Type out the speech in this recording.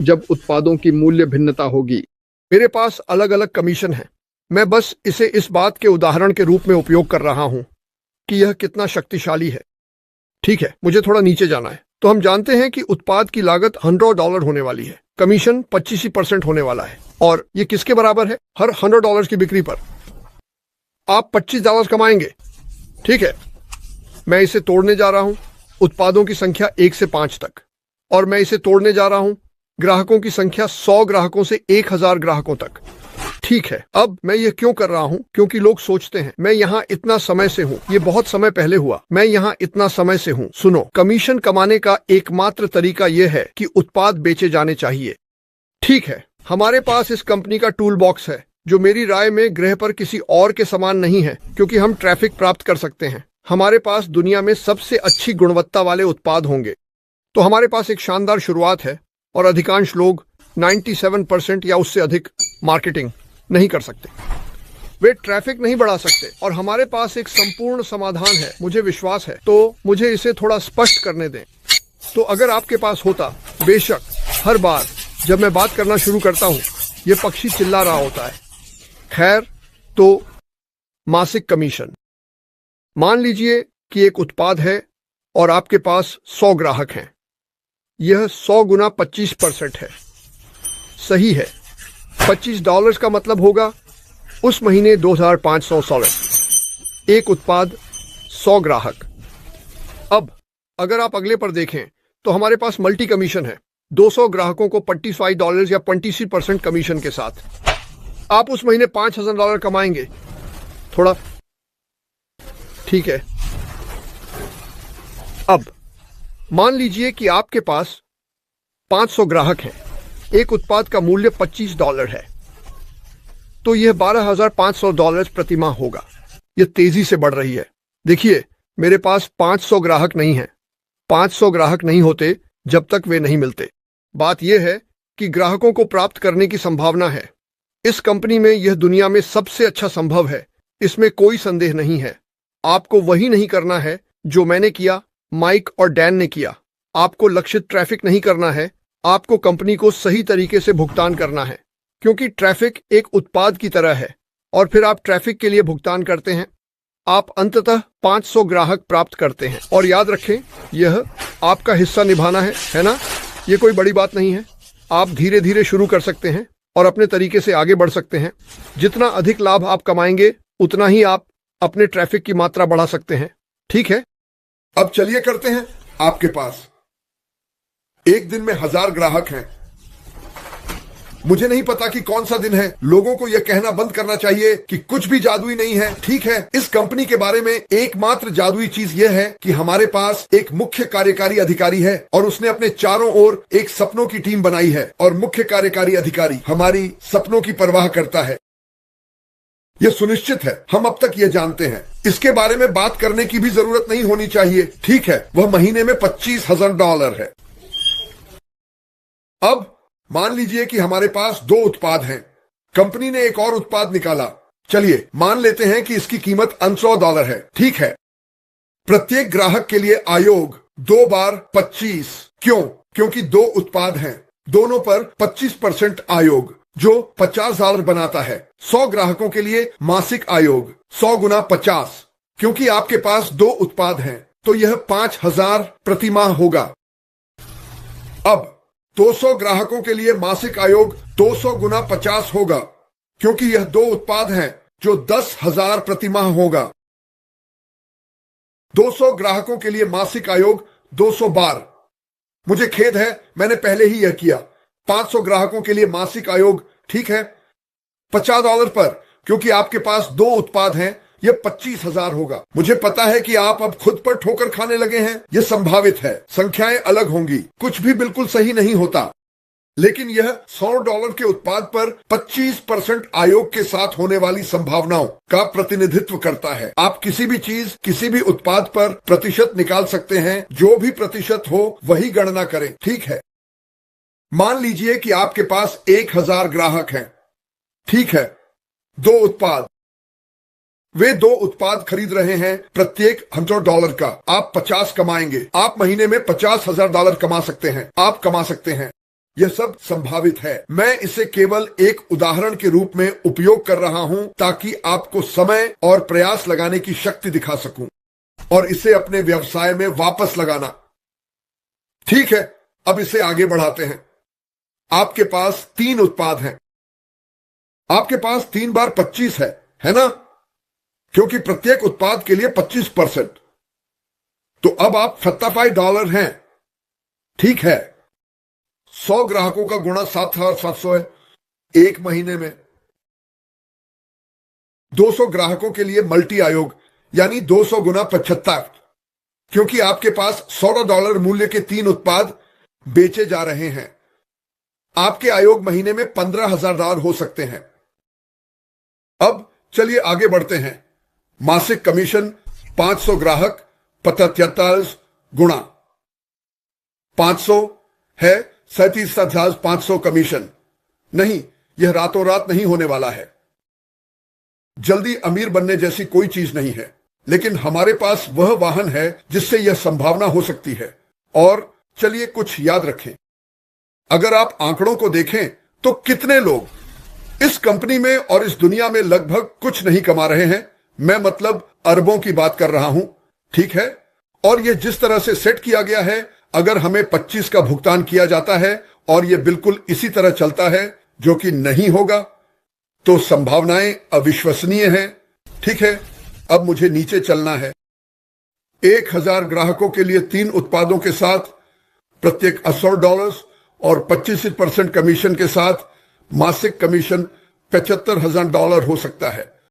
जब उत्पादों की मूल्य भिन्नता होगी। मेरे पास अलग अलग कमीशन है। मैं बस इसे इस बात के उदाहरण के रूप में उपयोग कर रहा हूं कि यह कितना शक्तिशाली है। ठीक है, मुझे थोड़ा नीचे जाना है। तो हम जानते हैं कि उत्पाद की लागत $100 होने वाली है, कमीशन 25% होने वाला है, और ये किसके बराबर है? हर $100 की बिक्री पर आप $25 कमाएंगे। ठीक है, मैं इसे तोड़ने जा रहा हूं उत्पादों की संख्या 1 से 5 तक, और मैं इसे तोड़ने जा रहा हूं ग्राहकों की संख्या 100 ग्राहकों से 1000 ग्राहकों तक। ठीक है, अब मैं ये क्यों कर रहा हूं? क्योंकि लोग सोचते हैं मैं यहां इतना समय से हूं, ये बहुत समय पहले हुआ, मैं यहां इतना समय से हूं। सुनो, कमीशन कमाने का एकमात्र तरीका यह है कि उत्पाद बेचे जाने चाहिए। ठीक है, हमारे पास इस कंपनी का टूल बॉक्स है जो मेरी राय में ग्रह पर किसी और के समान नहीं है, क्योंकि हम ट्रैफिक प्राप्त कर सकते हैं। हमारे पास दुनिया में सबसे अच्छी गुणवत्ता वाले उत्पाद होंगे। तो हमारे पास एक शानदार शुरुआत है, और अधिकांश लोग 97% या उससे अधिक मार्केटिंग नहीं कर सकते। वे ट्रैफिक नहीं बढ़ा सकते, और हमारे पास एक संपूर्ण समाधान है, मुझे विश्वास है। तो मुझे इसे थोड़ा स्पष्ट करने दें। तो अगर आपके पास होता, बेशक हर बार जब मैं बात करना शुरू करता हूं यह पक्षी चिल्ला रहा होता है। खैर, तो मासिक कमीशन। मान लीजिए कि एक उत्पाद है और आपके पास 100 ग्राहक हैं। यह 100 गुना 25% है। सही है, $25 का मतलब होगा उस महीने $2500। एक उत्पाद, 100 ग्राहक। अब अगर आप अगले पर देखें तो हमारे पास मल्टी कमीशन है, 200 ग्राहकों को $25 या 25% कमीशन के साथ। आप उस महीने $5000 कमाएंगे। थोड़ा ठीक है। अब मान लीजिए कि आपके पास 500 ग्राहक हैं। एक उत्पाद का मूल्य $25 है, तो यह $12500 प्रति माह होगा। यह तेजी से बढ़ रही है। देखिए, मेरे पास 500 ग्राहक नहीं हैं। 500 ग्राहक नहीं होते जब तक वे नहीं मिलते। बात यह है कि ग्राहकों को प्राप्त करने की संभावना है। इस कंपनी में यह दुनिया में सबसे अच्छा संभव है, इसमें कोई संदेह नहीं है। आपको वही नहीं करना है जो मैंने किया, माइक और डैन ने किया। आपको लक्षित ट्रैफिक नहीं करना है, आपको कंपनी को सही तरीके से भुगतान करना है, क्योंकि ट्रैफिक एक उत्पाद की तरह है, और फिर आप ट्रैफिक के लिए भुगतान करते हैं। आप अंततः 500 ग्राहक प्राप्त करते हैं। और याद रखें, यह आपका हिस्सा निभाना है ना? यह कोई बड़ी बात नहीं है। आप धीरे धीरे शुरू कर सकते हैं और अपने तरीके से आगे बढ़ सकते हैं। जितना अधिक लाभ आप कमाएंगे, उतना ही आप अपने ट्रैफिक की मात्रा बढ़ा सकते हैं। ठीक है, अब चलिए करते हैं। आपके पास एक दिन में 1000 ग्राहक हैं। मुझे नहीं पता कि कौन सा दिन है। लोगों को यह कहना बंद करना चाहिए कि कुछ भी जादुई नहीं है। ठीक है, इस कंपनी के बारे में एकमात्र जादुई चीज यह है कि हमारे पास एक मुख्य कार्यकारी अधिकारी है, और उसने अपने चारों ओर एक सपनों की टीम बनाई है, और मुख्य कार्यकारी अधिकारी हमारी सपनों की परवाह करता है। यह सुनिश्चित है, हम अब तक यह जानते हैं। इसके बारे में बात करने की भी जरूरत नहीं होनी चाहिए। ठीक है, वह महीने में $25000 है। अब मान लीजिए कि हमारे पास 2 उत्पाद हैं। कंपनी ने एक और उत्पाद निकाला। चलिए मान लेते हैं कि इसकी कीमत $100 है। ठीक है, प्रत्येक ग्राहक के लिए आयोग 2 बार 25। क्यों? क्योंकि 2 उत्पाद हैं, दोनों पर 25% आयोग, जो $50,000 बनाता है। 100 ग्राहकों के लिए मासिक आयोग 100 गुना 50। क्योंकि आपके पास 2 उत्पाद हैं, तो यह 5000 प्रति माह होगा। अब 200 ग्राहकों के लिए मासिक आयोग 200 गुना 50 होगा, क्योंकि यह 2 उत्पाद हैं, जो 10,000 प्रति माह होगा। 200 ग्राहकों के लिए मासिक आयोग 200 बार। मुझे खेद है, मैंने पहले ही यह किया। 500 ग्राहकों के लिए मासिक आयोग, ठीक है, $50 पर, क्योंकि आपके पास 2 उत्पाद हैं, यह 25,000 होगा। मुझे पता है कि आप अब खुद पर ठोकर खाने लगे हैं। यह संभावित है, संख्याएं अलग होंगी, कुछ भी बिल्कुल सही नहीं होता, लेकिन यह $100 के उत्पाद पर 25% आयोग के साथ होने वाली संभावनाओं का प्रतिनिधित्व करता है। आप किसी भी चीज, किसी भी उत्पाद पर प्रतिशत निकाल सकते हैं। जो भी प्रतिशत हो वही गणना करें। ठीक है, मान लीजिए कि आपके पास 1000 ग्राहक हैं। ठीक है, 2 उत्पाद, वे 2 उत्पाद खरीद रहे हैं, प्रत्येक $100 का। आप 50 कमाएंगे। आप महीने में $50,000 कमा सकते हैं। आप कमा सकते हैं। यह सब संभावित है। मैं इसे केवल एक उदाहरण के रूप में उपयोग कर रहा हूं ताकि आपको समय और प्रयास लगाने की शक्ति दिखा सकूं और इसे अपने व्यवसाय में वापस लगाना। ठीक है, अब इसे आगे बढ़ाते हैं। आपके पास 3 उत्पाद हैं। आपके पास 3 बार 25 है ना? क्योंकि प्रत्येक उत्पाद के लिए 25%। तो अब आप $57 हैं। ठीक है, 100 ग्राहकों का गुणा 7,700 है। एक महीने में 200 ग्राहकों के लिए मल्टी आयोग यानी 200 गुना 75, क्योंकि आपके पास $16 मूल्य के 3 उत्पाद बेचे जा रहे हैं। आपके आयोग महीने में $15,000 हो सकते हैं। अब चलिए आगे बढ़ते हैं। मासिक कमीशन 500 ग्राहक 75 गुणा 500 है 37,500 कमीशन। नहीं, यह रातों रात नहीं होने वाला है। जल्दी अमीर बनने जैसी कोई चीज नहीं है, लेकिन हमारे पास वह वाहन है जिससे यह संभावना हो सकती है। और चलिए कुछ याद रखें। अगर आप आंकड़ों को देखें तो कितने लोग इस कंपनी में और इस दुनिया में लगभग कुछ नहीं कमा रहे हैं। मैं मतलब अरबों की बात कर रहा हूं। ठीक है, और यह जिस तरह से सेट किया गया है, अगर हमें 25 का भुगतान किया जाता है और यह बिल्कुल इसी तरह चलता है, जो कि नहीं होगा, तो संभावनाएं अविश्वसनीय हैं। ठीक है, अब मुझे नीचे चलना है। 1000 ग्राहकों के लिए 3 उत्पादों के साथ प्रत्येक $80 और 25% कमीशन के साथ मासिक कमीशन $75,000 हो सकता है।